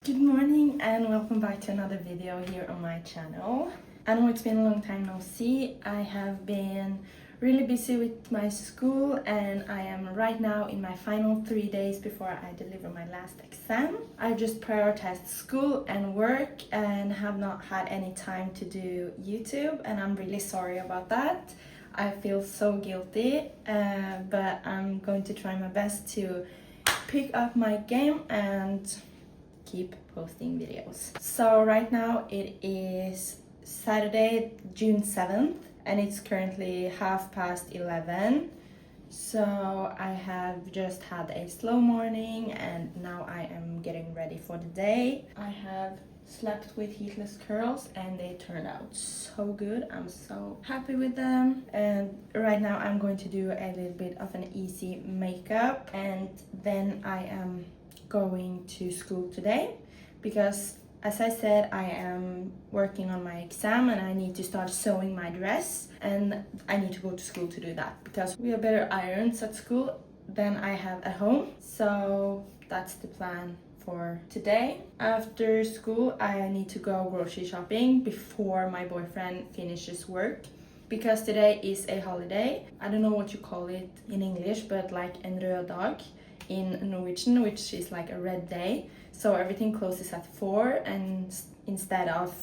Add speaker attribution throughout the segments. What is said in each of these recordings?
Speaker 1: Good morning and welcome back to another video here on my channel. I know it's been a long time no see. I have been really busy with my school and I am right now in my final 3 days before I deliver my last exam. I just prioritized school and work and have not had any time to do YouTube, and I'm really sorry about that. I feel so guilty, but I'm going to try my best to pick up my game and keep posting videos. So right now it is Saturday, June 7th, and it's currently 11:30. So I have just had a slow morning and now I am getting ready for the day. I have slept with heatless curls and they turned out so good. I'm so happy with them. And right now I'm going to do a little bit of an easy makeup, and then I am going to school today because, as I said, I am working on my exam and I need to start sewing my dress, and I need to go to school to do that because we have better irons at school than I have at home. So that's the plan for today. After school I need to go grocery shopping before my boyfriend finishes work, because today is a holiday. I don't know what you call it in English, but like en rød dag in Norwegian, which is like a red day. So everything closes at 4 and instead of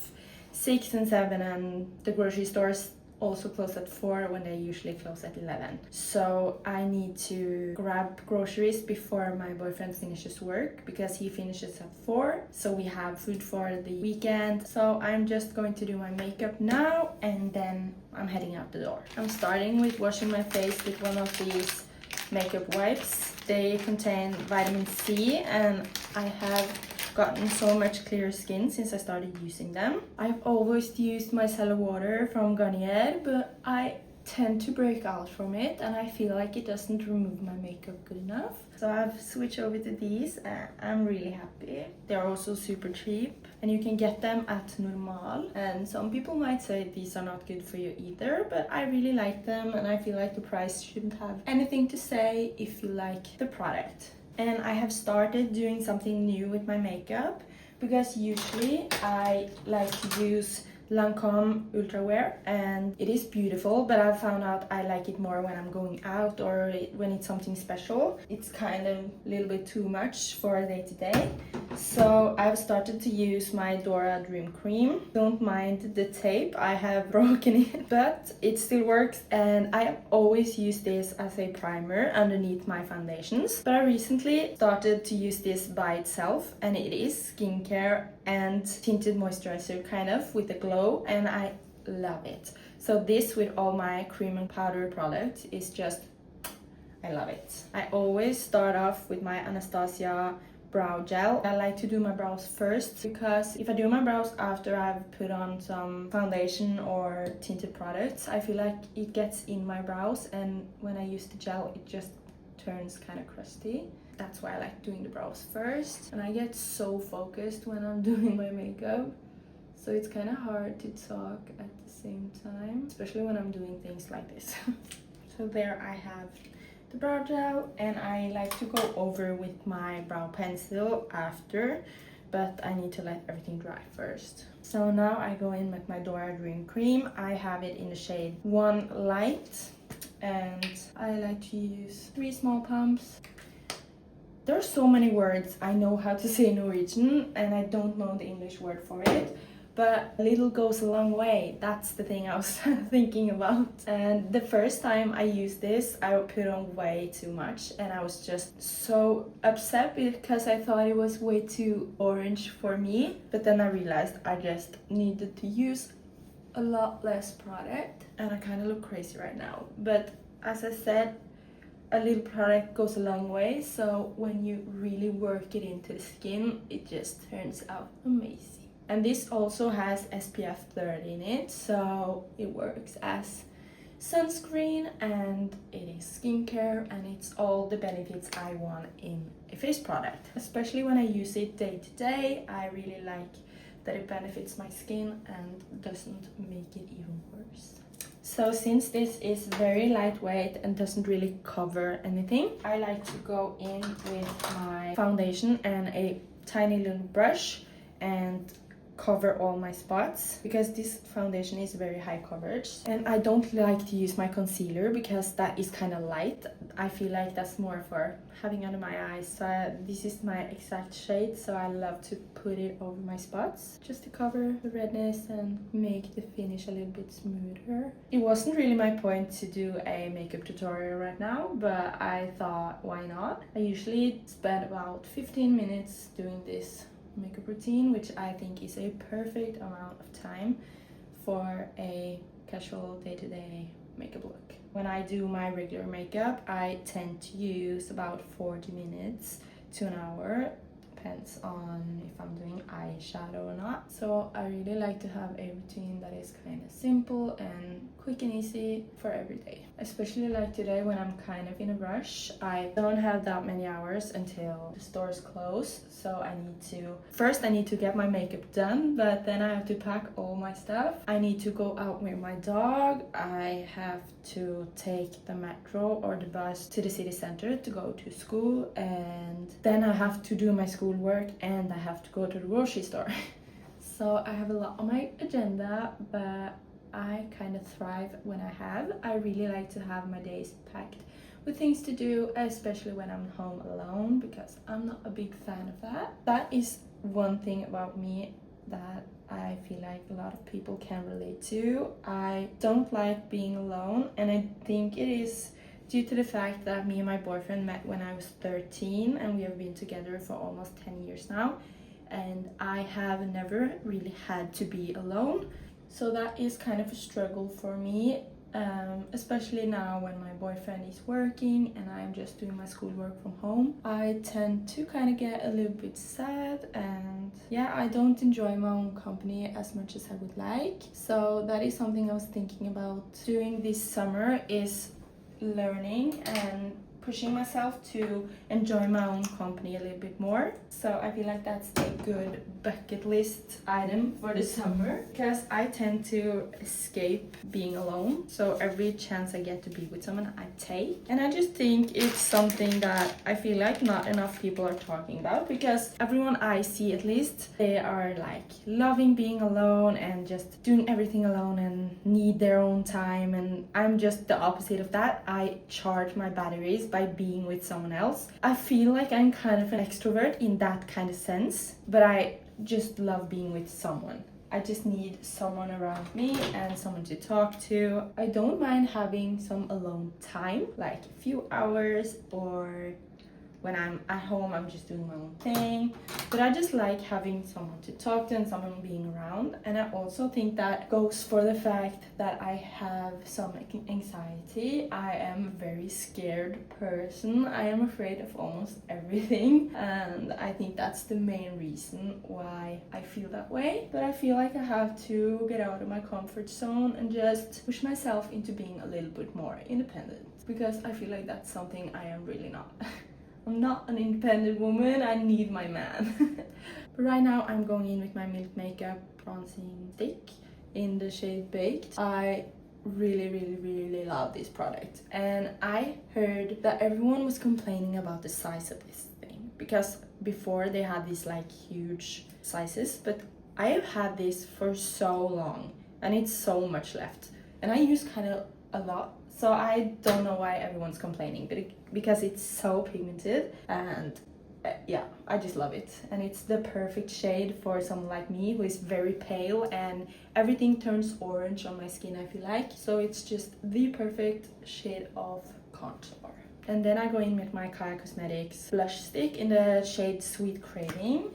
Speaker 1: 6 and 7, and the grocery stores also close at 4 when they usually close at 11. So I need to grab groceries before my boyfriend finishes work because he finishes at 4. So we have food for the weekend. So I'm just going to do my makeup now and then I'm heading out the door. I'm starting with washing my face with one of these makeup wipes. They contain vitamin C and I have gotten so much clearer skin since I started using them. I've always used micellar water from Garnier, but I tend to break out from it and I feel like it doesn't remove my makeup good enough. So I've switched over to these and I'm really happy. They're also super cheap and you can get them at Normal. And some people might say these are not good for you either, but I really like them and I feel like the price shouldn't have anything to say if you like the product. And I have started doing something new with my makeup because usually I like to use Lancome Ultra Wear and it is beautiful, but I found out I like it more when I'm going out or when it's something special. It's kind of a little bit too much for day to day. So I've started to use my Dora Dream Cream. Don't mind the tape, I have broken it, but it still works, and I always use this as a primer underneath my foundations. But I recently started to use this by itself, and it is skincare and tinted moisturizer kind of with a glow, and I love it. So this with all my cream and powder products is just, I love it. I always start off with my Anastasia brow gel. I like to do my brows first because if I do my brows after I've put on some foundation or tinted products, I feel like it gets in my brows, and when I use the gel it just turns kind of crusty. That's why I like doing the brows first, and I get so focused when I'm doing my makeup, so it's kind of hard to talk at the same time, especially when I'm doing things like this. So there I have the brow gel, and I like to go over with my brow pencil after, but I need to let everything dry first. So now I go in with my Dora Dream Cream. I have it in the shade 1 Light, and I like to use 3 small pumps. There are so many words I know how to say in Norwegian and I don't know the English word for it, but a little goes a long way. That's the thing I was thinking about. And the first time I used this, I put on way too much and I was just so upset because I thought it was way too orange for me. But then I realized I just needed to use a lot less product, and I kind of look crazy right now. But as I said, a little product goes a long way, so when you really work it into the skin, it just turns out amazing. And this also has SPF 30 in it, so it works as sunscreen and it is skincare, and it's all the benefits I want in a face product. Especially when I use it day to day, I really like that it benefits my skin and doesn't make it even worse. So since this is very lightweight and doesn't really cover anything, I like to go in with my foundation and a tiny little brush and cover all my spots, because this foundation is very high coverage, and I don't like to use my concealer because that is kind of light. I feel like that's more for having under my eyes, so this is my exact shade, so I love to put it over my spots just to cover the redness and make the finish a little bit smoother. It wasn't really my point to do a makeup tutorial right now, but I thought, why not? I usually spend about 15 minutes doing this makeup routine, which I think is a perfect amount of time for a casual day-to-day makeup look. When I do my regular makeup, I tend to use about 40 minutes to an hour, depends on if I'm doing eyeshadow or not. So I really like to have a routine that is kind of simple and quick and easy for every day. Especially like today when I'm kind of in a rush. I don't have that many hours until the stores close, so I need to get my makeup done, but then I have to pack all my stuff. I need to go out with my dog. I have to take the metro or the bus to the city center to go to school, and then I have to do my schoolwork and I have to go to the grocery store. So I have a lot on my agenda, but I kind of thrive when I really like to have my days packed with things to do, especially when I'm home alone, because I'm not a big fan of that. That is one thing about me that I feel like a lot of people can relate to. I don't like being alone, and I think it is due to the fact that me and my boyfriend met when I was 13, and we have been together for almost 10 years now, and I have never really had to be alone. So that is kind of a struggle for me, especially now when my boyfriend is working and I'm just doing my schoolwork from home. I tend to kind of get a little bit sad, and yeah, I don't enjoy my own company as much as I would like. So that is something I was thinking about doing this summer, is learning and pushing myself to enjoy my own company a little bit more. So I feel like that's a good bucket list item for the summer, because I tend to escape being alone. So every chance I get to be with someone, I take. And I just think it's something that I feel like not enough people are talking about, because everyone I see, at least, they are like loving being alone and just doing everything alone and need their own time. And I'm just the opposite of that. I charge my batteries by being with someone else. I feel like I'm kind of an extrovert in that kind of sense, but I just love being with someone. I just need someone around me and someone to talk to. I don't mind having some alone time, like a few hours, or when I'm at home, I'm just doing my own thing. But I just like having someone to talk to and someone being around. And I also think that goes for the fact that I have some anxiety. I am a very scared person. I am afraid of almost everything. And I think that's the main reason why I feel that way. But I feel like I have to get out of my comfort zone and just push myself into being a little bit more independent. Because I feel like that's something I am really not. I'm not an independent woman, I need my man. But right now I'm going in with my Milk Makeup bronzing stick in the shade Baked. I really love this product, and I heard that everyone was complaining about the size of this thing, because before they had these like huge sizes, but I have had this for so long and it's so much left, and I use kind of a lot. So I don't know why everyone's complaining, but because it's so pigmented, and yeah, I just love it. And it's the perfect shade for someone like me who is very pale and everything turns orange on my skin, I feel like. So it's just the perfect shade of contour. And then I go in with my Kaya Cosmetics blush stick in the shade Sweet Craving.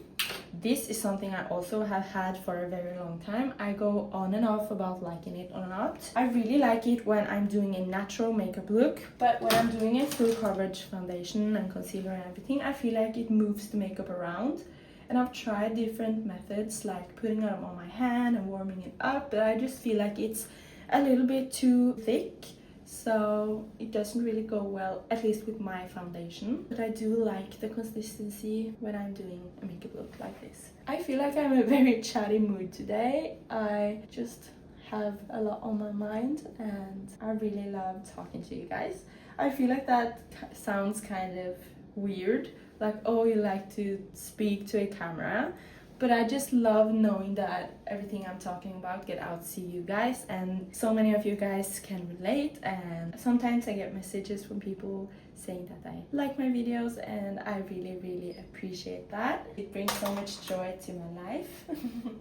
Speaker 1: This is something I also have had for a very long time. I go on and off about liking it or not. I really like it when I'm doing a natural makeup look, but when I'm doing a full coverage foundation and concealer and everything, I feel like it moves the makeup around. And I've tried different methods, like putting it on my hand and warming it up, but I just feel like it's a little bit too thick. So it doesn't really go well, at least with my foundation. But I do like the consistency when I'm doing a makeup look like this. I feel like I'm in a very chatty mood today. I just have a lot on my mind and I really love talking to you guys. I feel like that sounds kind of weird, like, oh, you like to speak to a camera. But I just love knowing that everything I'm talking about get out to you guys, and so many of you guys can relate. And sometimes I get messages from people saying that I like my videos, and I really appreciate that. It brings so much joy to my life.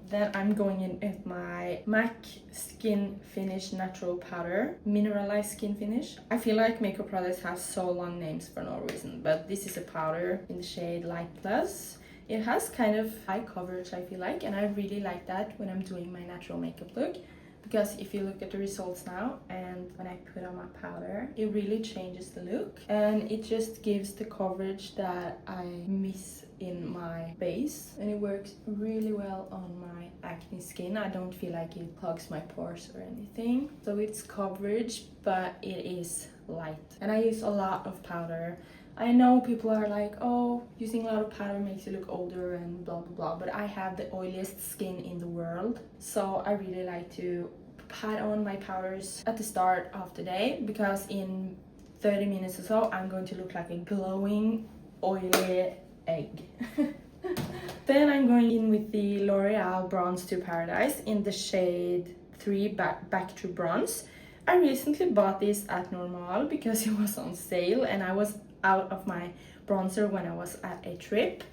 Speaker 1: Then I'm going in with my MAC Skin Finish Natural Powder, Mineralized Skin Finish. I feel like makeup products have so long names for no reason, but this is a powder in the shade Light Plus. It has kind of high coverage, I feel like, and I really like that when I'm doing my natural makeup look, because if you look at the results now and when I put on my powder, it really changes the look, and it just gives the coverage that I miss in my base, and it works really well on my acne skin. I don't feel like it clogs my pores or anything. So it's coverage, but it is light, and I use a lot of powder. I know people are like, oh, using a lot of powder makes you look older and blah blah blah, but I have the oiliest skin in the world, so I really like to pat on my powders at the start of the day, because in 30 minutes or so I'm going to look like a glowing oily egg. Then I'm going in with the L'Oreal Bronze to Paradise in the shade 3 Back to Bronze. I recently bought this at Normal because it was on sale, and I was out of my bronzer when I was at a trip,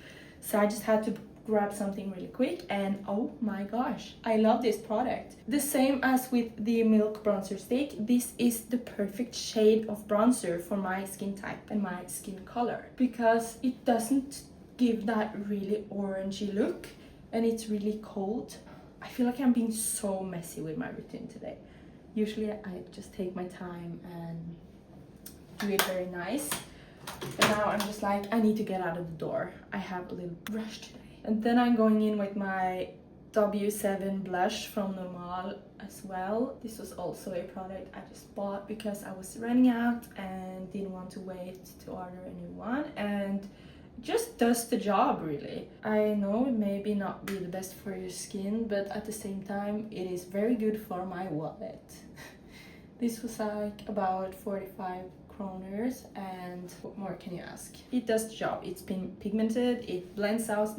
Speaker 1: so I just had to grab something really quick, and oh my gosh, I love this product. The same as with the Milk bronzer stick, this is the perfect shade of bronzer for my skin type and my skin color, because it doesn't give that really orangey look, and it's really cold. I feel like I'm being so messy with my routine today. Usually I just take my time and do it very nice. But now I'm just like, I need to get out of the door. I have a little rush today. And then I'm going in with my W7 blush from Normal as well. This was also a product I just bought because I was running out and didn't want to wait to order a new one. And it just does the job, really. I know it may not be the best for your skin, but at the same time, it is very good for my wallet. This was like about 45 kroners, and what more can you ask? It does the job. It's pigmented, it blends out,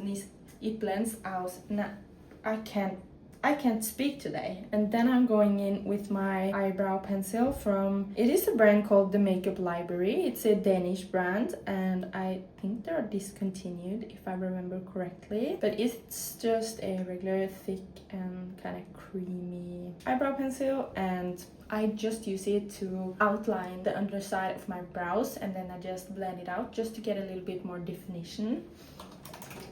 Speaker 1: I can't speak today. And then I'm going in with my eyebrow pencil from, it is a brand called The Makeup Library. It's a Danish brand, and I think they're discontinued if I remember correctly. But it's just a regular thick and kind of creamy eyebrow pencil, and I just use it to outline the underside of my brows, and then I just blend it out just to get a little bit more definition.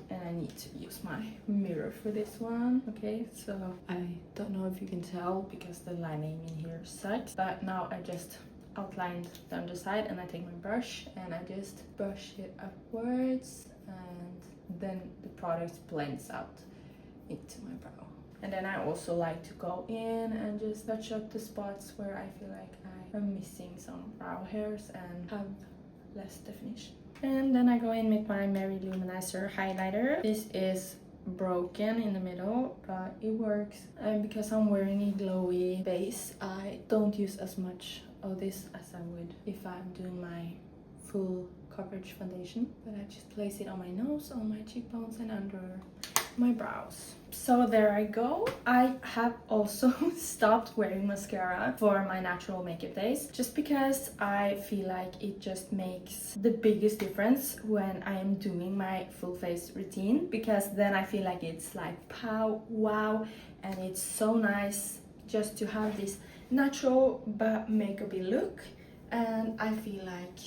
Speaker 1: And I need to use my mirror for this one. Okay, so I don't know if you can tell because the lining in here sucks, but now I just outlined the underside, and I take my brush and I just brush it upwards, and then the product blends out into my brow. And then I also like to go in and just touch up the spots where I feel like I am missing some brow hairs and have less definition. And then I go in with my Mary Luminizer highlighter. This is broken in the middle, but it works. And because I'm wearing a glowy base, I don't use as much of this as I would if I'm doing my full coverage foundation. But I just place it on my nose, on my cheekbones, and under my brows. So there I go. I have also stopped wearing mascara for my natural makeup days, just because I feel like it just makes the biggest difference when I am doing my full face routine, because then I feel like it's like pow wow, and it's so nice just to have this natural but makeupy look, and I feel like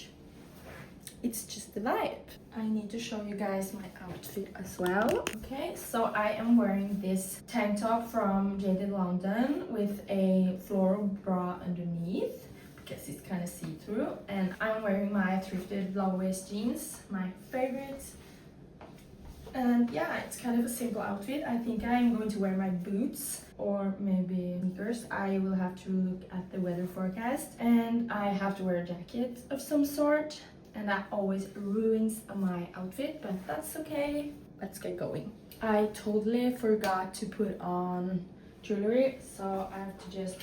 Speaker 1: it's just the vibe. I need to show you guys my outfit as well. Okay, so I am wearing this tank top from Jaded London with a floral bra underneath because it's kind of see-through, and I'm wearing my thrifted low waist jeans, my favorites. And yeah, it's kind of a simple outfit. I think I'm going to wear my boots or maybe sneakers. I will have to look at the weather forecast, and I have to wear a jacket of some sort, and that always ruins my outfit, but that's okay. Let's get going. I totally forgot to put on jewelry, so I have to just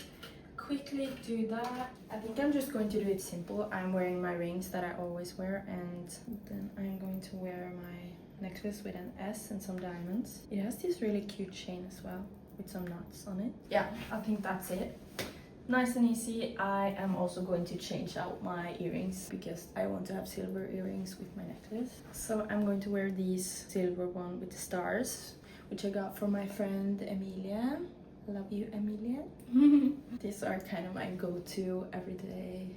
Speaker 1: quickly do that. I think I'm just going to do it simple. I'm wearing my rings that I always wear, and then I'm going to wear my necklace with an S and some diamonds. It has this really cute chain as well with some nuts on it. Yeah, I think that's it. Nice and easy. I am also going to change out my earrings because I want to have silver earrings with my necklace. So I'm going to wear these silver one with the stars, which I got from my friend Emilia. Love you, Emilia. These are kind of my go-to everyday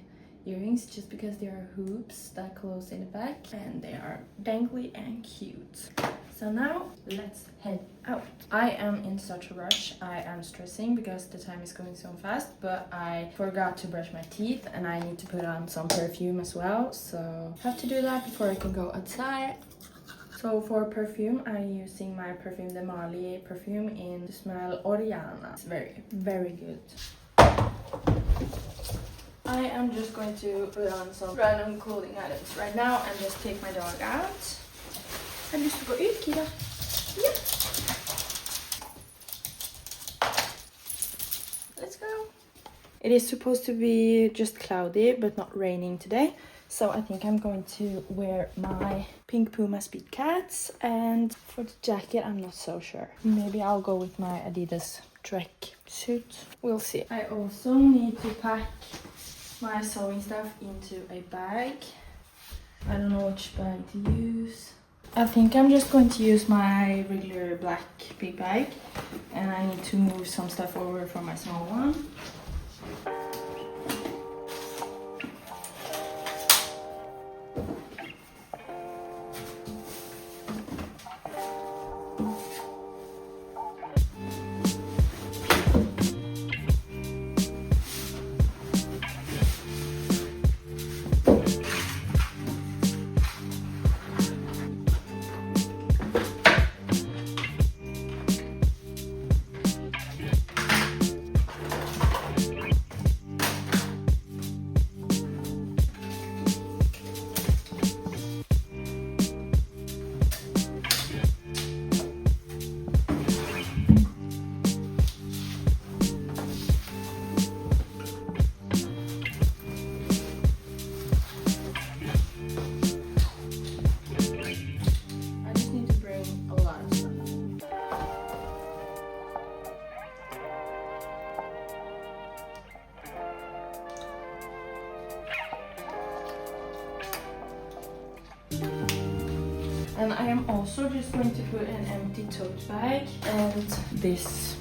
Speaker 1: earrings just because they are hoops that close in the back and they are dangly and cute. So now let's head out. I am in such a rush. I am stressing because the time is going so fast, but I forgot to brush my teeth and I need to put on some perfume as well. So I have to do that before I can go outside. So for perfume, I'm using my Perfume de Mali perfume in the smell Oriana. It's very, very good. I am just going to put on some random clothing items right now and just take my dog out. I'm just to gå ut, Kira. Yeah. Let's go. It is supposed to be just cloudy but not raining today. So I think I'm going to wear my pink Puma Speed Cats, and for the jacket I'm not so sure. Maybe I'll go with my Adidas Trek suit. We'll see. I also need to pack my sewing stuff into a bag. I don't know which bag to use. I think I'm just going to use my regular black big bag, and I need to move some stuff over from my small one. And I am also just going to put an empty tote bag and this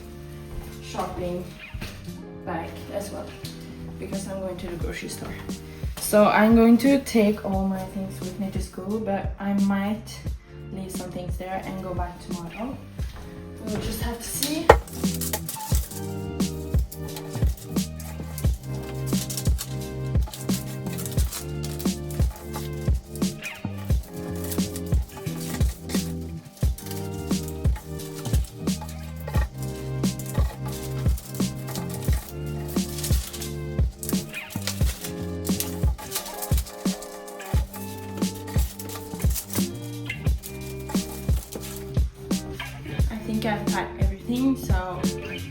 Speaker 1: shopping bag as well, because I'm going to the grocery store. So I'm going to take all my things with me to school, but I might leave some things there and go back tomorrow. We'll just have to see. I've packed everything, so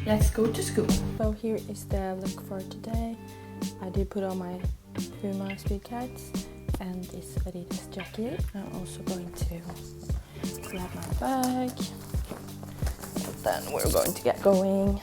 Speaker 1: let's go to school. So here is the look for today. I did put on my Puma Speed Cats and this Adidas jacket. I'm also going to grab my bag and then we're going to get going.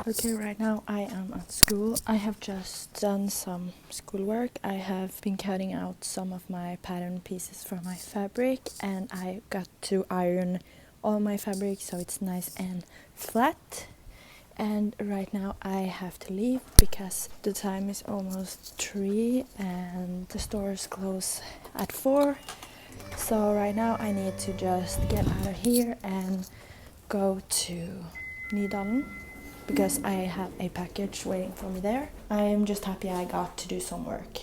Speaker 1: Okay, right now I am at school. I have just done some schoolwork. I have been cutting out some of my pattern pieces from my fabric and I got to iron all my fabric so it's nice and flat. And right now I have to leave because the time is almost 3 and the stores close at 4. So right now I need to just get out of here and go to Nydalen, because I have a package waiting for me there. I am just happy I got to do some work.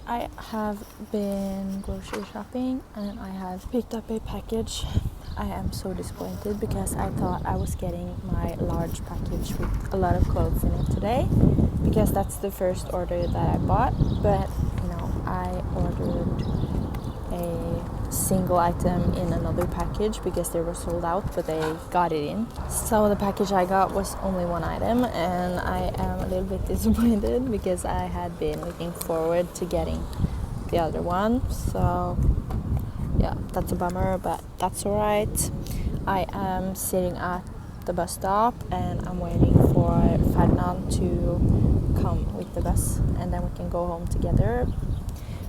Speaker 1: I have been grocery shopping and I have picked up a package I am so disappointed because I thought I was getting my large package with a lot of clothes in it today, because that's the first order that I bought. But you know, I ordered a single item in another package because they were sold out, but they got it in. So the package I got was only one item, and I am a little bit disappointed because I had been looking forward to getting the other one. So yeah, that's a bummer, but that's alright. I am sitting at the bus stop and I'm waiting for Ferdinand to come with the bus, and then we can go home together.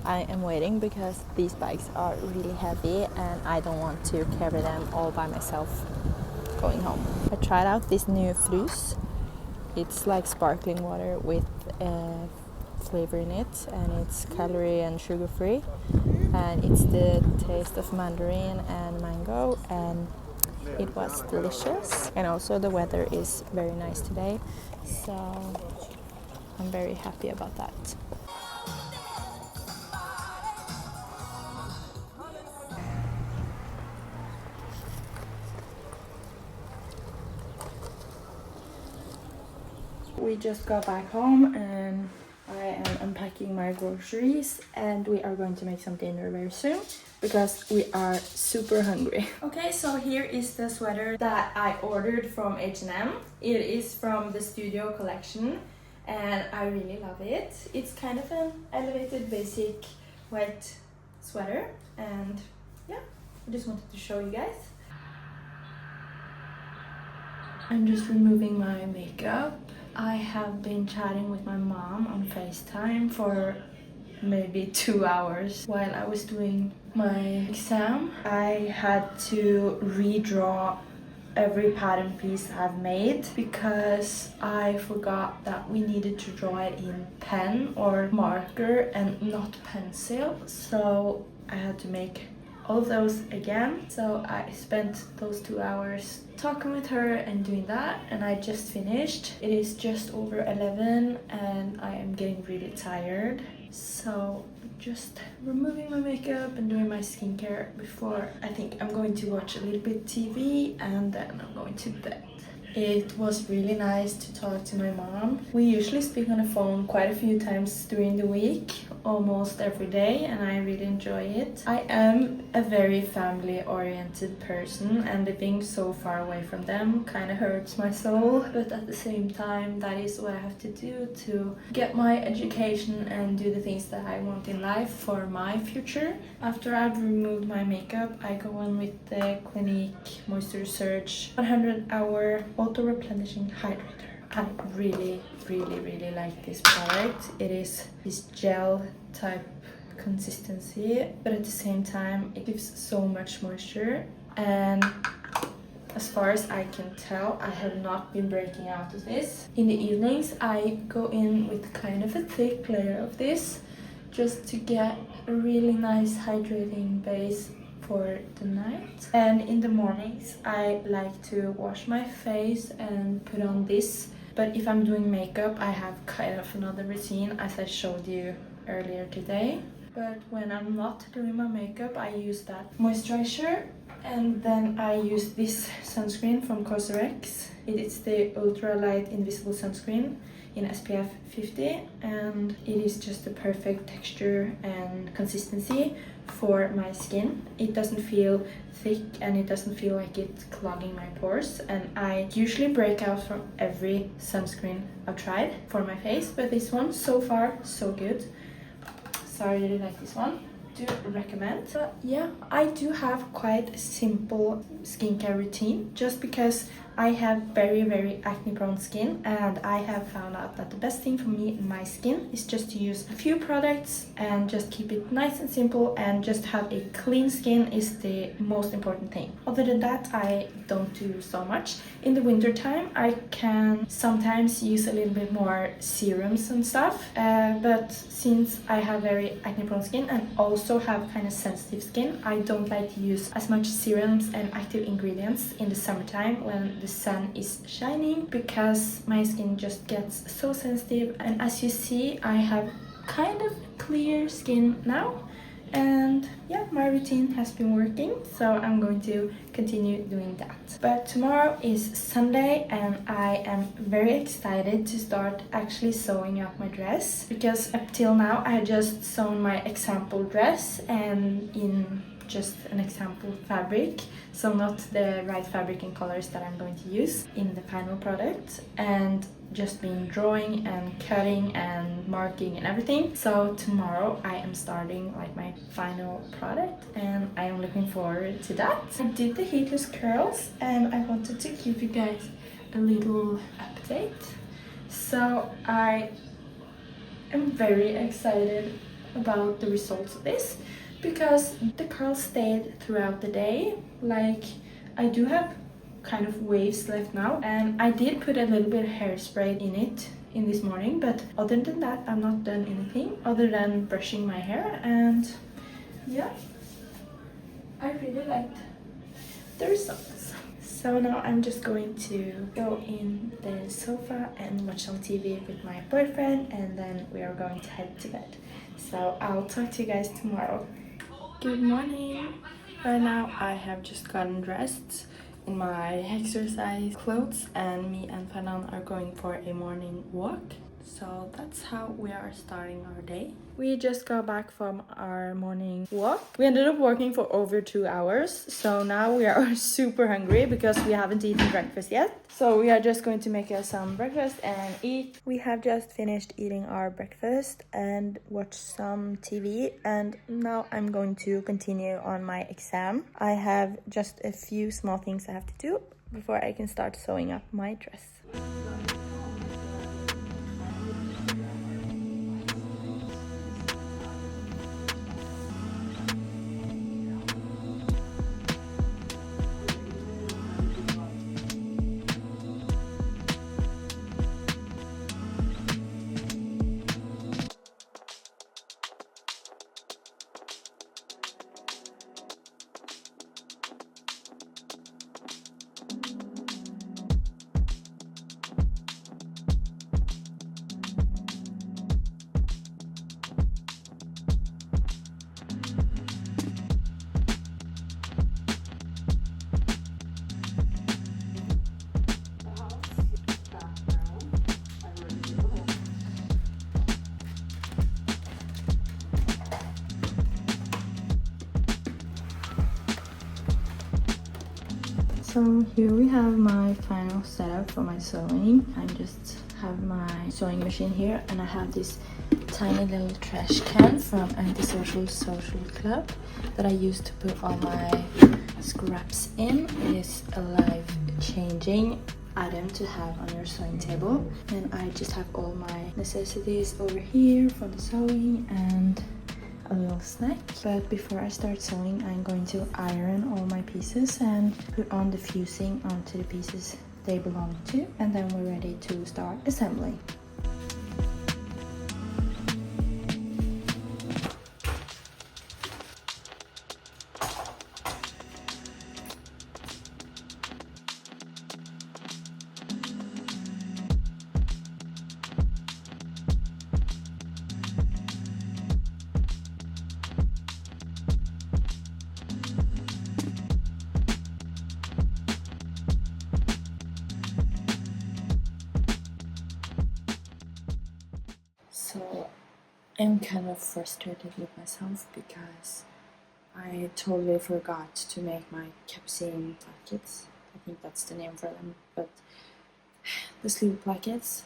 Speaker 1: I am waiting because these bags are really heavy and I don't want to carry them all by myself going home. I tried out this new Frus. It's like sparkling water with flavor in it, and it's calorie and sugar free, and it's the taste of mandarin and mango, and it was delicious. And also the weather is very nice today, so I'm very happy about that. We just got back home and I am unpacking my groceries, and we are going to make some dinner very soon because we are super hungry. Okay, so here is the sweater that I ordered from H&M. It is from the Studio collection and I really love it. It's kind of an elevated basic white sweater, and yeah, I just wanted to show you guys. I'm just removing my makeup. I have been chatting with my mom on FaceTime for maybe 2 hours while I was doing my exam. I had to redraw every pattern piece I've made because I forgot that we needed to draw it in pen or marker and not pencil. So I had to make all of those again. So I spent those 2 hours talking with her and doing that, and I just finished. It is just over 11 and I am getting really tired. So just removing my makeup and doing my skincare before I think I'm going to watch a little bit TV, and then I'm going to bed. It was really nice to talk to my mom. We usually speak on the phone quite a few times during the week, almost every day, and I really enjoy it. I am a very family-oriented person, and living so far away from them kind of hurts my soul, but at the same time that is what I have to do to get my education and do the things that I want in life for my future. After I've removed my makeup, I go on with the Clinique Moisture Surge 100-hour auto-replenishing hydrator. I really like this product. It is this gel type consistency, but at the same time it gives so much moisture, and as far as I can tell, I have not been breaking out of this. In the evenings I go in with kind of a thick layer of this just to get a really nice hydrating base for the night. And in the mornings I like to wash my face and put on this, but if I'm doing makeup I have kind of another routine, as I showed you earlier today. But when I'm not doing my makeup I use that moisturizer, and then I use this sunscreen from Cosrx. It is the ultra light invisible sunscreen in SPF 50, and it is just the perfect texture and consistency for my skin. It doesn't feel thick and it doesn't feel like it's clogging my pores, and I usually break out from every sunscreen I've tried for my face, but this one so far so good. So I really like this one. Do recommend. But yeah, I do have quite a simple skincare routine just because I have very acne prone skin, and I have found out that the best thing for me and my skin is just to use a few products and just keep it nice and simple, and just have a clean skin is the most important thing. Other than that I don't do so much. In the winter time I can sometimes use a little bit more serums and stuff, but since I have very acne prone skin and also have kind of sensitive skin, I don't like to use as much serums and active ingredients in the summertime when the sun is shining, because my skin just gets so sensitive. And as you see, I have kind of clear skin now. And yeah, my routine has been working, so I'm going to continue doing that. But tomorrow is Sunday and I am very excited to start actually sewing up my dress, because up till now I had just sewn my example dress and in just an example fabric, so not the right fabric and colors that I'm going to use in the final product, and just been drawing and cutting and marking and everything. So tomorrow I am starting like my final product and I am looking forward to that. I did the heatless curls and I wanted to give you guys a little update. So I am very excited about the results of this, because the curls stayed throughout the day. Like, I do have kind of waves left now, and I did put a little bit of hairspray in it in this morning, but other than that I'm not done anything other than brushing my hair. And yeah, I really liked the results. So now I'm just going to go in the sofa and watch some TV with my boyfriend, and then we are going to head to bed. So I'll talk to you guys tomorrow. Good morning. Right now I have just gotten dressed in my exercise clothes, and me and Fernand are going for a morning walk. So that's how we are starting our day. We just got back from our morning walk. We ended up walking for over 2 hours, so now we are super hungry because we haven't eaten breakfast yet. So we are just going to make us some breakfast and eat. We have just finished eating our breakfast and watched some TV, and now I'm going to continue on my exam. I have just a few small things I have to do before I can start sewing up my dress. So here we have my final setup for my sewing. I just have my sewing machine here, and I have this tiny little trash can from Antisocial Social Club that I use to put all my scraps in. It is a life-changing item to have on your sewing table. And I just have all my necessities over here for the sewing and a little snack. But before I start sewing, I'm going to iron all my pieces and put on the fusing onto the pieces they belong to, and then we're ready to start assembling. So I'm kind of frustrated with myself because I totally forgot to make my capucine plackets. I think that's the name for them, but the sleeve plackets.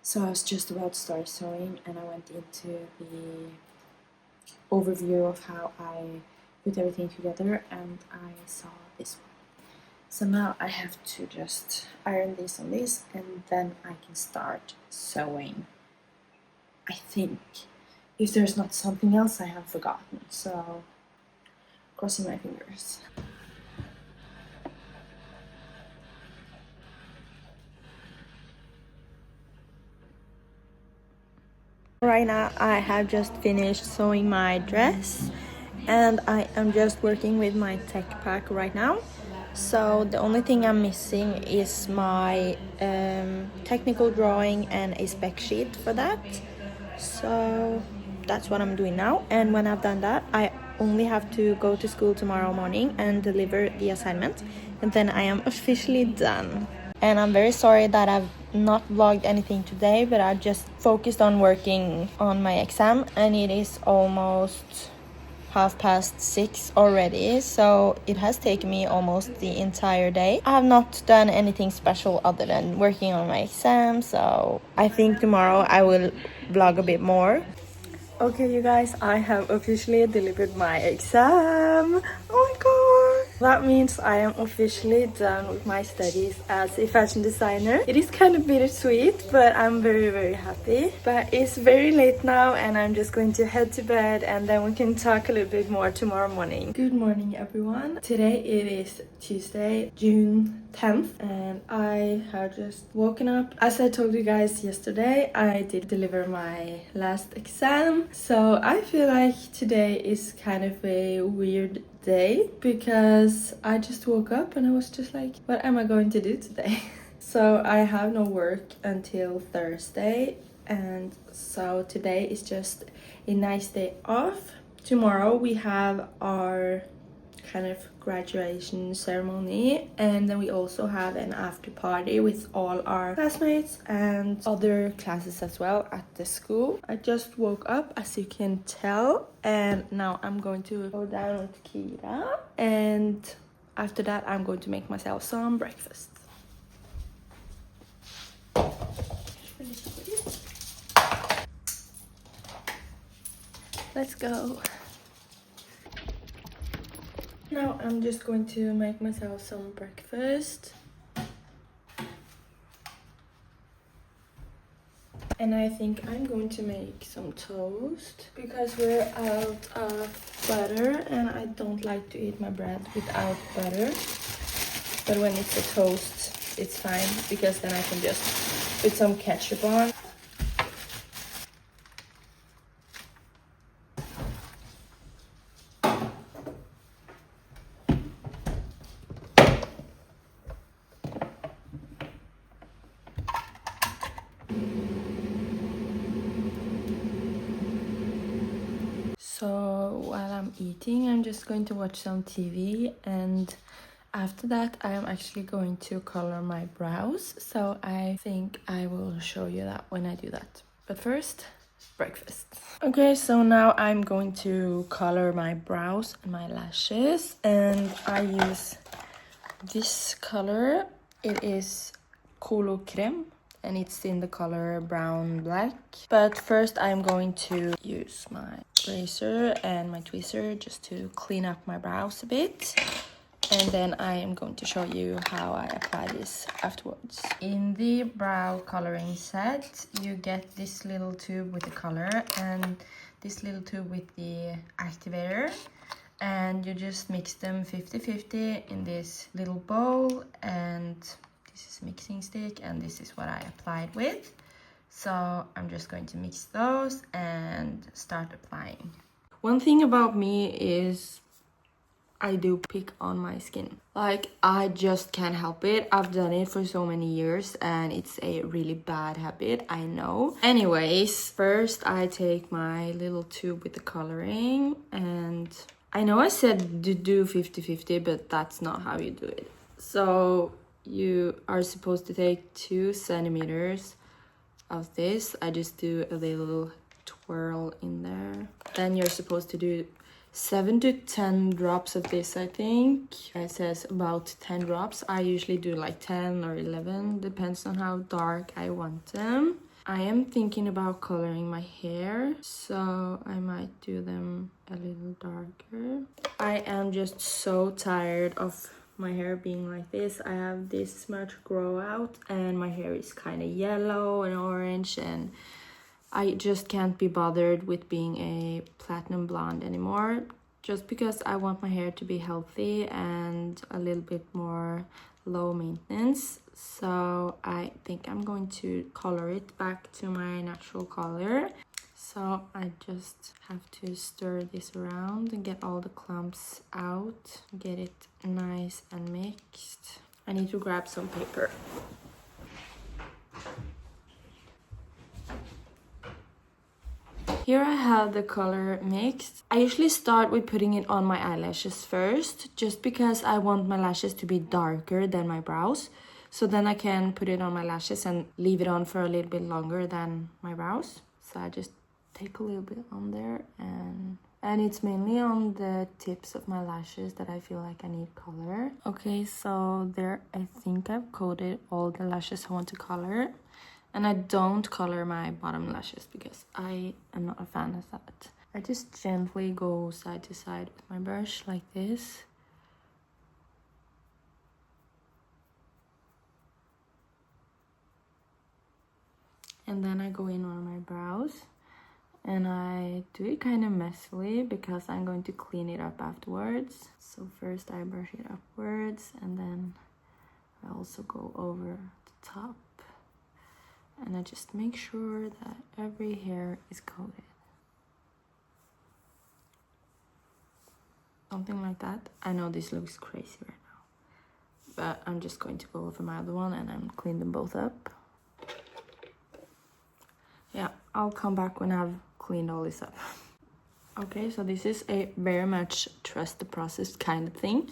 Speaker 1: So I was just about to start sewing, and I went into the overview of how I put everything together, and I saw this one. So now I have to just iron this on this, and then I can start sewing. I think, if there's not something else I have forgotten, so crossing my fingers. Right now I have just finished sewing my dress, and I am just working with my tech pack right now. So the only thing I'm missing is my technical drawing and a spec sheet for that. So that's what I'm doing now. And when I've done that, I only have to go to school tomorrow morning and deliver the assignment, and then I am officially done. And I'm very sorry that I've not vlogged anything today, but I've just focused on working on my exam, and it is almost 6:30 already, so it has taken me almost the entire day. I have not done anything special other than working on my exam, so I think tomorrow I will vlog a bit more. Okay, you guys, I have officially delivered my exam. Oh my god! That means I am officially done with my studies as a fashion designer. It is kind of bittersweet, but I'm very, very happy. But it's very late now, and I'm just going to head to bed, and then we can talk a little bit more tomorrow morning. Good morning, everyone. Today it is Tuesday, June 10th, and I have just woken up. As I told you guys yesterday, I did deliver my last exam, so I feel like today is kind of a weird day because I just woke up and I was just like, what am I going to do today? So I have no work until Thursday, and so today is just a nice day off. Tomorrow we have our kind of graduation ceremony, and then we also have an after party with all our classmates and other classes as well at the school. I just woke up, as you can tell, and now I'm going to go down with Kira, and after that I'm going to make myself some breakfast. Let's go. Now I'm just going to make myself some breakfast. And I think I'm going to make some toast because we're out of butter, and I don't like to eat my bread without butter. But when it's a toast, it's fine because then I can just put some ketchup on. So while I'm eating, I'm just going to watch some TV, and after that I am actually going to color my brows. So I think I will show you that when I do that. But first, breakfast. Okay, so now I'm going to color my brows and my lashes, and I use this color. It is Colo Creme, and it's in the color brown black. But first I'm going to use my razor and my tweezer just to clean up my brows a bit, and then I am going to show you how I apply this afterwards. In the brow coloring set, you get this little tube with the color and this little tube with the activator, and you just mix them 50-50 in this little bowl, and this is mixing stick, and this is what I applied with. So I'm just going to mix those and start applying. One thing about me is I do pick on my skin. Like, I just can't help it. I've done it for so many years and it's a really bad habit, I know. Anyways, first I take my little tube with the coloring, and I know I said to do 50-50, but that's not how you do it. So you are supposed to take 2 centimeters of this. I just do a little twirl in there. Then you're supposed to do 7 to 10 drops of this, I think. It says about 10 drops. I usually do like 10 or 11, depends on how dark I want them. I am thinking about coloring my hair, so I might do them a little darker. I am just so tired of my hair being like this. I have this much grow out and my hair is kind of yellow and orange, and I just can't be bothered with being a platinum blonde anymore, just because I want my hair to be healthy and a little bit more low maintenance. So I think I'm going to color it back to my natural color. So I just have to stir this around and get all the clumps out, get it nice and mixed. I need to grab some paper. Here I have the color mixed. I usually start with putting it on my eyelashes first, just because I want my lashes to be darker than my brows. So then I can put it on my lashes and leave it on for a little bit longer than my brows. So I just take a little bit on there, and it's mainly on the tips of my lashes that I feel like I need color. Okay, so there I think I've coated all the lashes I want to color. And I don't color my bottom lashes because I am not a fan of that. I just gently go side to side with my brush like this. And then I go in on my brows. And I do it kind of messily because I'm going to clean it up afterwards. So first I brush it upwards, and then I also go over the top. And I just make sure that every hair is coated. Something like that. I know this looks crazy right now, but I'm just going to go over my other one and then clean them both up. Yeah, I'll come back when I've cleaned all this up. Okay, so this is a very much trust the process kind of thing.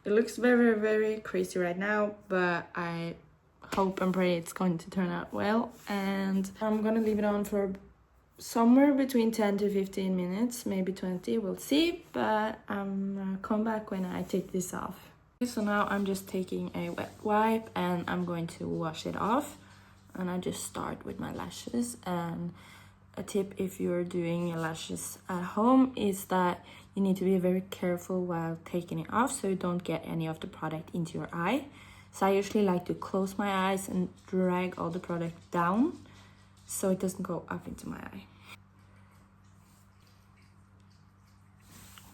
Speaker 1: It looks very, very crazy right now, but I hope and pray it's going to turn out well. And I'm gonna leave it on for somewhere between 10 to 15 minutes, maybe 20, we'll see. But I'm gonna come back when I take this off. So now I'm just taking a wet wipe and I'm going to wash it off. And I just start with my lashes. And a tip if you're doing your lashes at home is that you need to be very careful while taking it off so you don't get any of the product into your eye. So I usually like to close my eyes and drag all the product down so it doesn't go up into my eye.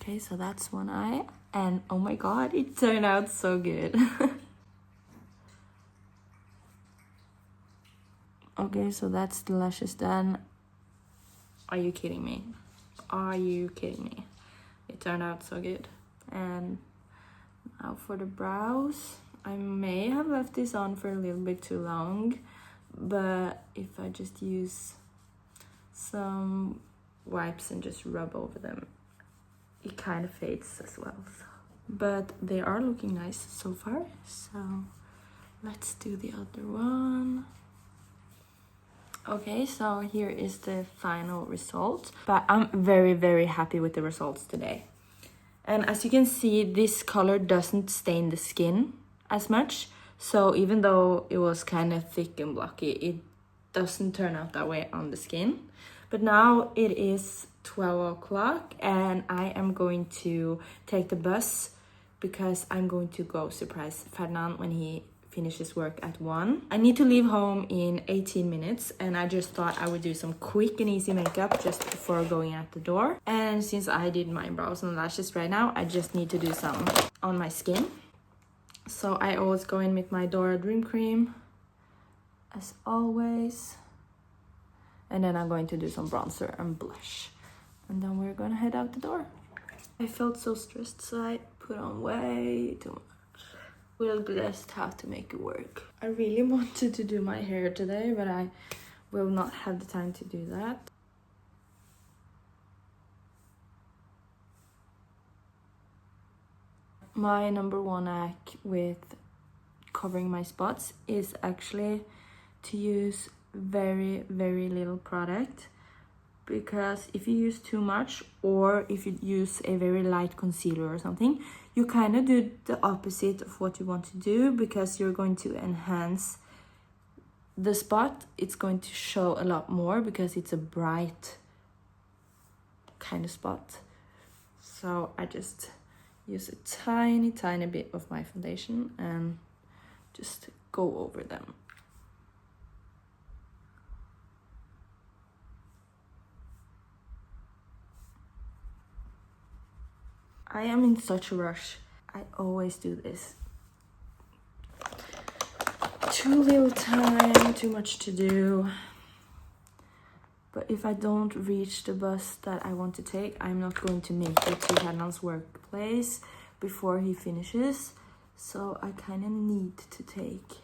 Speaker 1: Okay, so that's one eye, and oh my god, it turned out so good. Okay, so that's the lashes done. Are you kidding me? Are you kidding me? It turned out so good. And now for the brows. I may have left this on for a little bit too long, but if I just use some wipes and just rub over them, it kind of fades as well. So. But they are looking nice so far, so let's do the other one. Okay, so here is the final result, but I'm very, very happy with the results today. And as you can see, this color doesn't stain the skin as much, so even though it was kind of thick and blocky, it doesn't turn out that way on the skin. But now it is 12 o'clock and I am going to take the bus because I'm going to go surprise Ferdinand when he finishes work at 1. I need to leave home in 18 minutes and I just thought I would do some quick and easy makeup just before going out the door. And since I did my brows and lashes right now, I just need to do some on my skin. So I always go in with my Dora Dream Cream, as always. And then I'm going to do some bronzer and blush. And then we're gonna head out the door. I felt so stressed, so I put on way too much. We'll just have to make it work. I really wanted to do my hair today, but I will not have the time to do that. My number one hack with covering my spots is actually to use very, very little product, because if you use too much or if you use a very light concealer or something, you kind of do the opposite of what you want to do, because you're going to enhance the spot. It's going to show a lot more because it's a bright kind of spot. So I just use a tiny bit of my foundation and just go over them. I am in such a rush. I always do this. Too little time, too much to do. But if I don't reach the bus that I want to take, I'm not going to make it to Ferdinand's workplace before he finishes. So I kind of need to take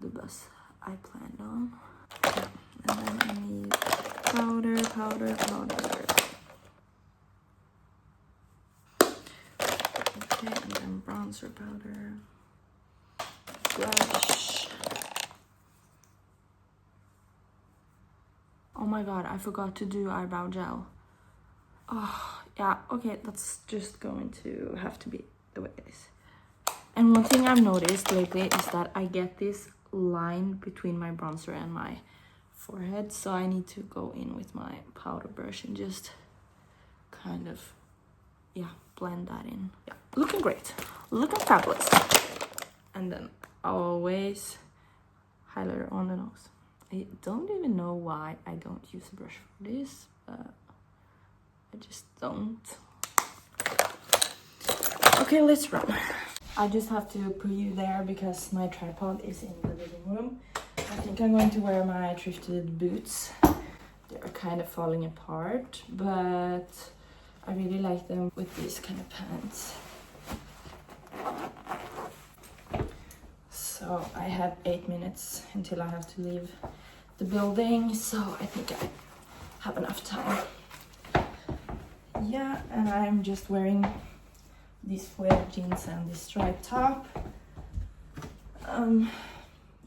Speaker 1: the bus I planned on. And then I need Powder, powder, powder. Okay, and then bronzer powder. Blush. Oh my god, I forgot to do eyebrow gel. Oh, yeah, okay, that's just going to have to be the way it is. And one thing I've noticed lately is that I get this line between my bronzer and my forehead, so I need to go in with my powder brush and just kind of, yeah, blend that in. Yeah, looking great, looking fabulous. And then always highlighter on the nose. I don't even know why I don't use a brush for this, but I just don't. Okay, let's run. I just have to put you there because my tripod is in the living room. I think I'm going to wear my thrifted boots. They're kind of falling apart, but I really like them with these kind of pants. So I have 8 minutes until I have to leave the building, so I think I have enough time. Yeah, and I'm just wearing these flared jeans and this striped top.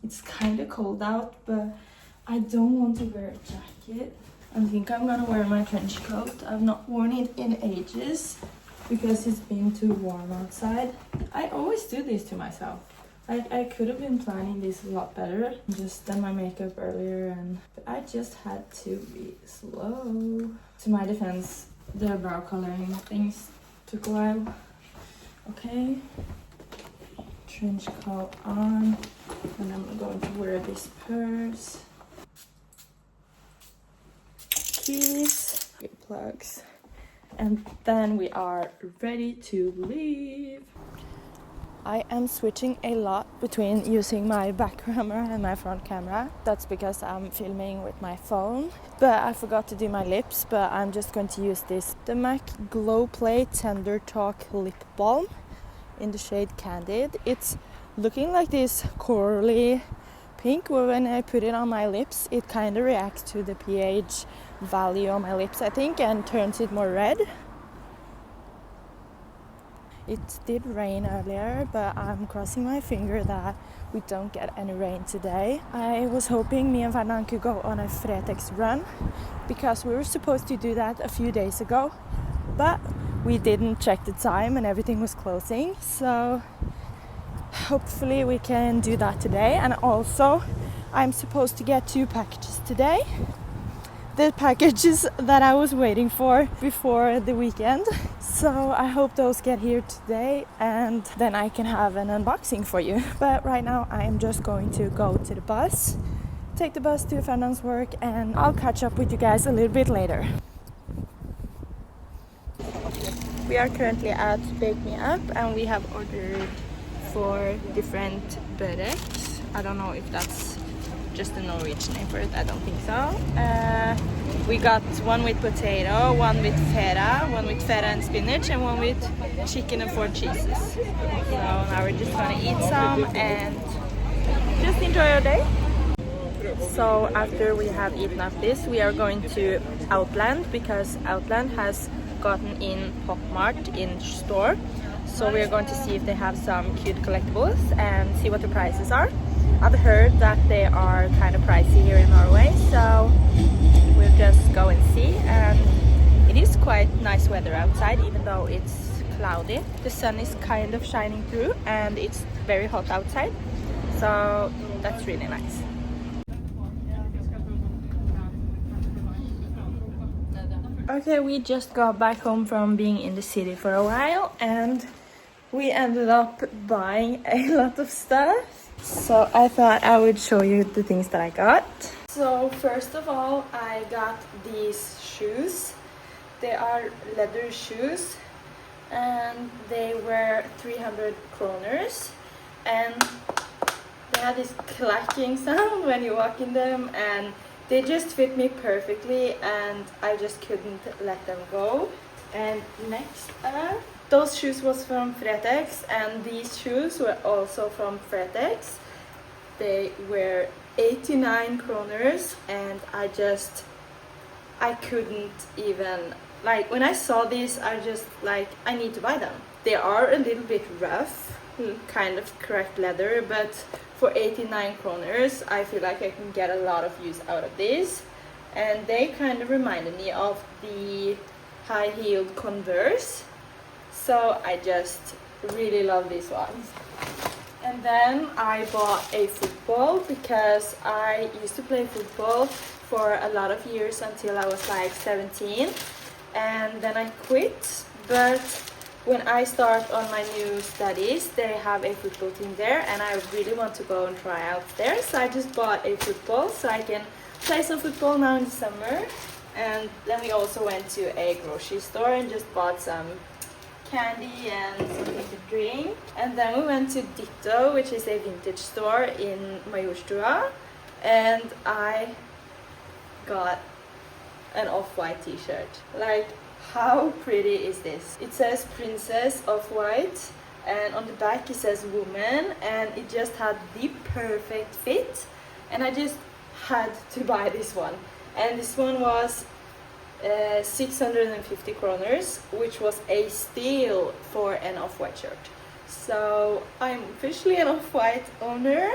Speaker 1: It's kind of cold out, but I don't want to wear a jacket. I think I'm gonna wear my trench coat. I've not worn it in ages because it's been too warm outside. I always do this to myself. I could have been planning this a lot better. Just done my makeup earlier, but I just had to be slow. To my defense, the brow coloring things took a while. Okay, trench coat on, and I'm going to wear this purse, keys, plugs, and then we are ready to leave. I am switching a lot between using my back camera and my front camera. That's because I'm filming with my phone. But I forgot to do my lips, but I'm just going to use this. The MAC Glow Play Tender Talk Lip Balm in the shade Candid. It's looking like this corally pink, but when I put it on my lips, it kind of reacts to the pH value on my lips, I think, and turns it more red. It did rain earlier, but I'm crossing my finger that we don't get any rain today. I was hoping me and Fernand could go on a Fretex run because we were supposed to do that a few days ago, but we didn't check the time and everything was closing. So hopefully we can do that today. And also I'm supposed to get 2 packages today. The packages that I was waiting for before the weekend. So I hope those get here today and then I can have an unboxing for you. But right now I am just going to go to the bus, take the bus to Fernand's work, and I'll catch up with you guys a little bit later. We are currently at Bake Me Up and we have ordered 4 different buttocks. I don't know if that's just a Norwegian name for it, I don't think so. We got one with potato, one with feta and spinach, and one with chicken and 4 cheeses. So now we're just gonna eat some and just enjoy our day. So after we have eaten up this, we are going to Outland because Outland has gotten in Pop Mart in store. So we are going to see if they have some cute collectibles and see what the prices are. I've heard that they are kind of pricey here in Norway, so we'll just go and see. And it is quite nice weather outside, even though it's cloudy. The sun is kind of shining through and it's very hot outside, so that's really nice. Okay, we just got back home from being in the city for a while and we ended up buying a lot of stuff. So I thought I would show you the things that I got. So first of all, I got these shoes. They are leather shoes and they were 300 kroners. And they had this clacking sound when you walk in them, and they just fit me perfectly and I just couldn't let them go. And next up, those shoes was from Fretex and these shoes were also from Fretex. They were 89 kroners and I just I couldn't even, like, when I saw this, I just like, I need to buy them. They are a little bit rough, kind of cracked leather, but for 89 kroners, I feel like I can get a lot of use out of this. And they kind of reminded me of the high-heeled Converse, so I just really love these ones. And then I bought a football because I used to play football for a lot of years until I was like 17, and then I quit. But when I start on my new studies, they have a football team there, and I really want to go and try out there, so I just bought a football so I can play some football now in the summer. And then we also went to a grocery store and just bought some candy and something to drink. And then we went to Ditto, which is a vintage store in Majorstua, and I got an off-white t-shirt. Like, how pretty is this? It says Princess Off-White, and on the back it says woman, and it just had the perfect fit, and I just had to buy this one. And this one was 650 kroners, which was a steal for an off-white shirt. So I'm officially an off-white owner.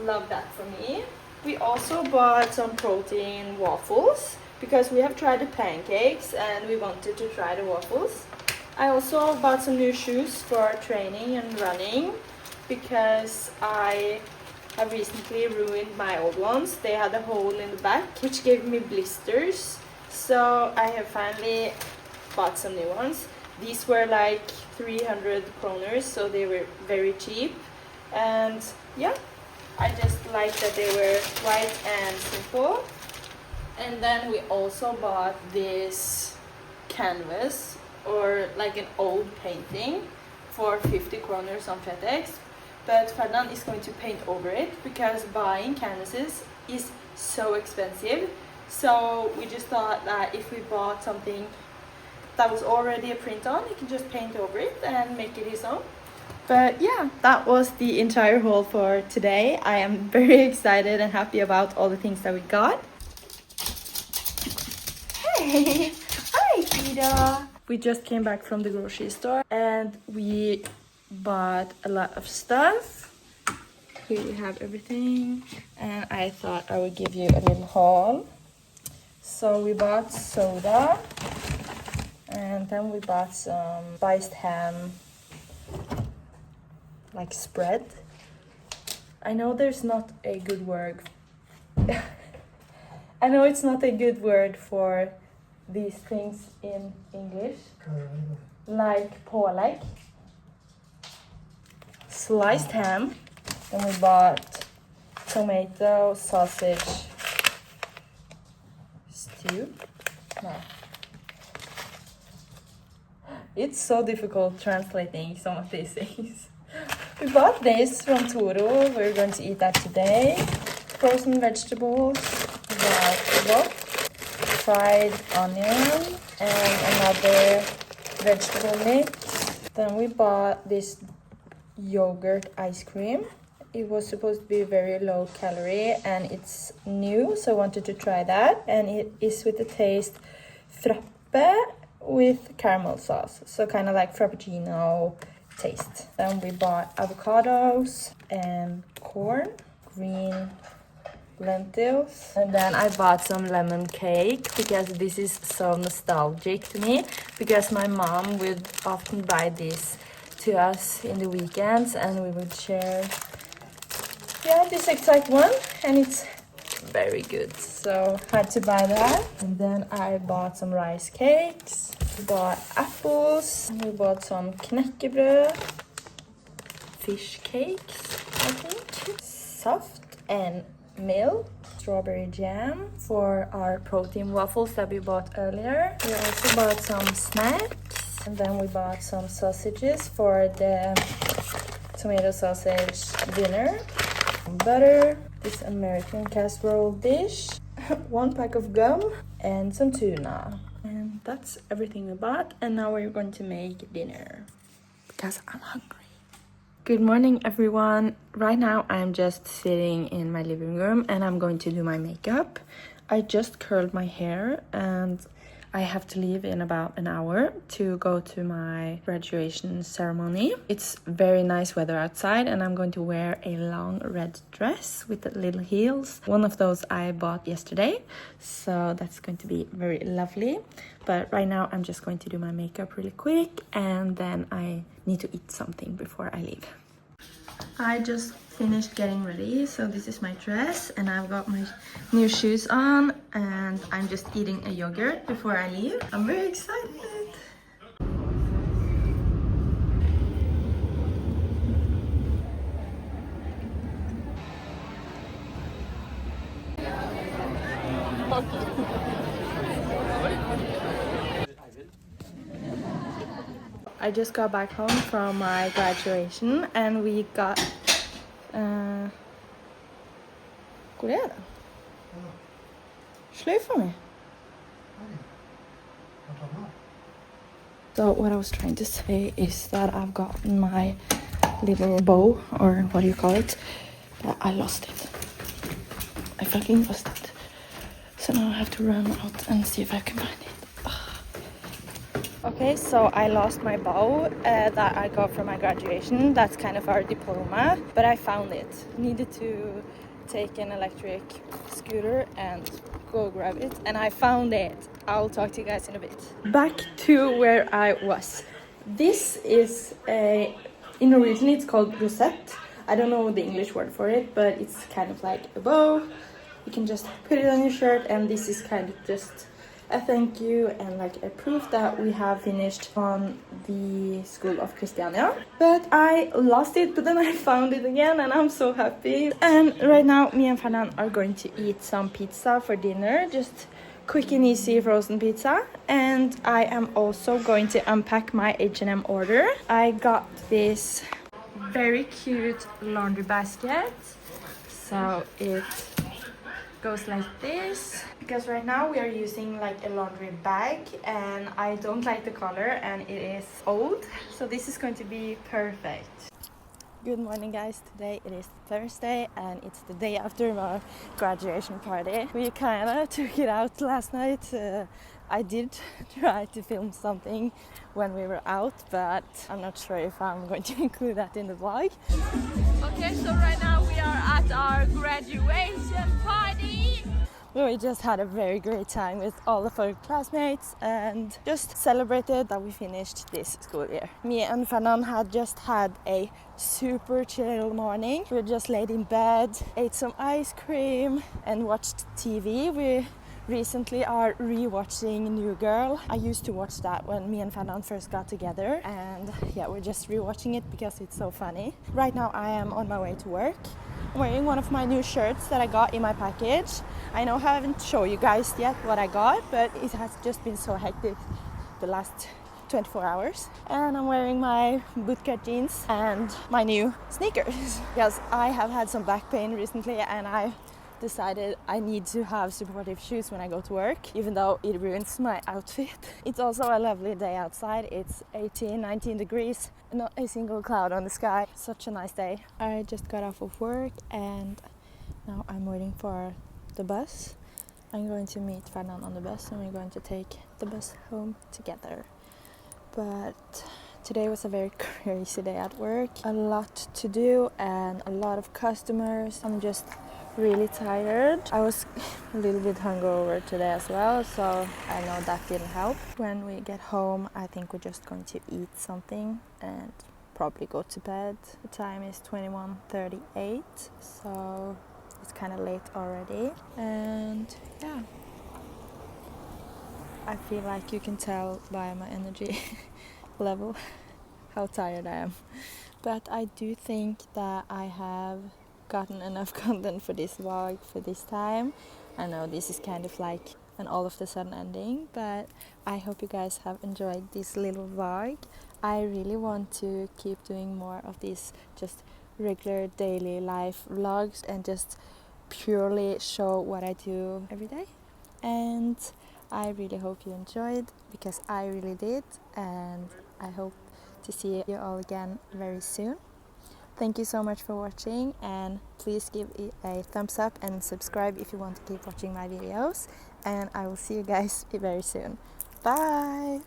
Speaker 1: Love that for me. We also bought some protein waffles because we have tried the pancakes and we wanted to try the waffles. I also bought some new shoes for training and running because I have recently ruined my old ones. They had a hole in the back which gave me blisters, so I have finally bought some new ones. These were like 300 kroners, so they were very cheap, and yeah, I just like that they were white and simple. And then we also bought this canvas, or like an old painting, for 50 kroners on FedEx. But Ferdinand is going to paint over it because buying canvases is so expensive. So we just thought that if we bought something that was already a print on, he can just paint over it and make it his own. But yeah, that was the entire haul for today. I am very excited and happy about all the things that we got. Hey! Hi, Frida! We just came back from the grocery store and we bought a lot of stuff. Here we have everything, and I thought I would give you a little haul. So we bought soda, and then we bought some spiced ham, like spread. I know there's not a good word. I know it's not a good word for these things in English. Like pålägg. Sliced ham. Then we bought tomato, sausage, stew. No. It's so difficult translating some of these things. We bought this from Toro. We're going to eat that today. Frozen vegetables. We got wok, fried onion, and another vegetable mix. Then we bought this yogurt ice cream. It was supposed to be very low calorie and it's new, so I wanted to try that. And it is with the taste frappe with caramel sauce, so kind of like frappuccino taste. Then we bought avocados and corn, green lentils, and then I bought some lemon cake because this is so nostalgic to me, because my mom would often buy this to us in the weekends and we would share this exact one, and it's very good, so had to buy that. And then I bought some rice cakes, we bought apples, we bought some knäckebröd, fish cakes, I think, soft and milk, strawberry jam for our protein waffles that we bought earlier. We also bought some snacks, and then we bought some sausages for the tomato sausage dinner, butter, this American casserole dish, 1 pack of gum, and some tuna. And that's everything we bought, and now we're going to make dinner because I'm hungry. Good morning, everyone. Right now I'm just sitting in my living room and I'm going to do my makeup. I just curled my hair and I have to leave in about an hour to go to my graduation ceremony. It's very nice weather outside and I'm going to wear a long red dress with the little heels. One of those I bought yesterday, so that's going to be very lovely. But right now I'm just going to do my makeup really quick and then I need to eat something before I leave. I just finished getting ready, so this is my dress and I've got my new shoes on and I'm just eating a yogurt before I leave. I'm very excited. I just got back home from my graduation and we got Hvor er det? Sløyfa mi. So what I was trying to say is that I've gotten my little bow, or what do you call it, but I lost it. I fucking lost it. So now I have to run out and see if I can find it. Okay, so I lost my bow that I got from my graduation. That's kind of our diploma, but I found it. Needed to take an electric scooter and go grab it, and I found it. I'll talk to you guys in a bit. Back to where I was. This is in Norwegian it's called rosette. I don't know the English word for it, but it's kind of like a bow. You can just put it on your shirt, and this is kind of just a thank you and like a proof that we have finished on the School of Christiania. But I lost it, but then I found it again and I'm so happy. And right now me and Fernand are going to eat some pizza for dinner, just quick and easy frozen pizza. And I am also going to unpack my H&M order. I got this very cute laundry basket, so it goes like this, because right now we are using like a laundry bag and I don't like the color and it is old, so this is going to be perfect. Good morning guys, today it is Thursday and it's the day after our graduation party. We kind of took it out last night. I did try to film something when we were out, but I'm not sure if I'm going to include that in the vlog. Okay, so right now we are at our graduation party. We just had a very great time with all of our classmates and just celebrated that we finished this school year. Me and Fernand had just had a super chill morning. We just laid in bed, ate some ice cream and watched TV. We recently are rewatching New Girl. I used to watch that when me and Fernand first got together, and yeah, we're just rewatching it because it's so funny. Right now I am on my way to work. I'm wearing one of my new shirts that I got in my package. I know I haven't shown you guys yet what I got, but it has just been so hectic the last 24 hours. And I'm wearing my bootcut jeans and my new sneakers because I have had some back pain recently and I decided I need to have supportive shoes when I go to work, even though it ruins my outfit. It's also a lovely day outside. It's 18-19 degrees, not a single cloud on the sky. Such a nice day. I just got off of work and now I'm waiting for the bus. I'm going to meet Fernand on the bus and we're going to take the bus home together. But today was a very crazy day at work. A lot to do and a lot of customers. I'm just really tired. I was a little bit hungover today as well, so I know that didn't help. When we get home, I think we're just going to eat something and probably go to bed. The time is 21:38, so it's kind of late already. And yeah, I feel like you can tell by my energy level how tired I am. But I do think that I have gotten enough content for this vlog for this time. I know this is kind of like an all of the sudden ending, but I hope you guys have enjoyed this little vlog. I really want to keep doing more of these just regular daily life vlogs and just purely show what I do every day. And I really hope you enjoyed, because I really did, and I hope to see you all again very soon. Thank you so much for watching, and please give it a thumbs up and subscribe if you want to keep watching my videos, and I will see you guys very soon. Bye!